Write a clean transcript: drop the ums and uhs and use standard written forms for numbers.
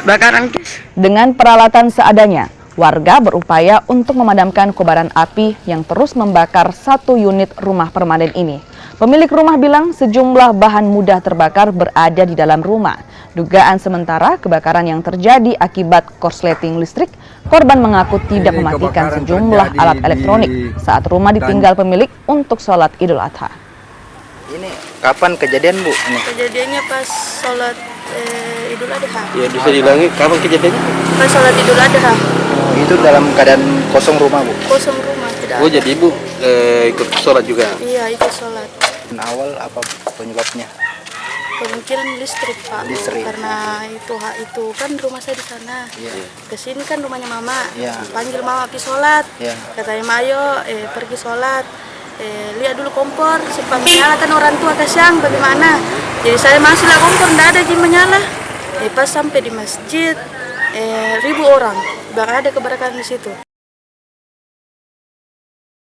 Kebakaran, guys. Dengan peralatan seadanya, warga berupaya untuk memadamkan kobaran api yang terus membakar satu unit rumah permanen ini. Pemilik rumah bilang sejumlah bahan mudah terbakar berada di dalam rumah. Dugaan sementara kebakaran yang terjadi akibat korsleting listrik, korban mengaku tidak mematikan sejumlah alat elektronik saat rumah ditinggal pemilik untuk sholat Idul Adha. Ini kapan kejadian, Bu? Ini. Kejadiannya pas sholat Idul Adha. Ya bisa diulangi kapan kejadiannya? Pas sholat Idul Adha. Itu dalam keadaan kosong rumah, Bu? Kosong rumah, tidak Oh ada. jadi Ibu ikut sholat juga? Iya, ikut sholat. Dan awal apa penyebabnya? Kemungkinan listrik, Pak. Listrik. Karena itu kan rumah saya di sana. Iya. Kesini kan rumahnya Mama. Iya. Panggil Mama pergi sholat. Iya. Katanya, "Mayo, pergi sholat. Lihat dulu kompor, sempat menyala kan orang tua kasihan bagaimana." Jadi saya masuk lah kompor, tidak ada yang menyala. Pas sampai di masjid, 1.000 orang, bahkan ada kebakaran di situ.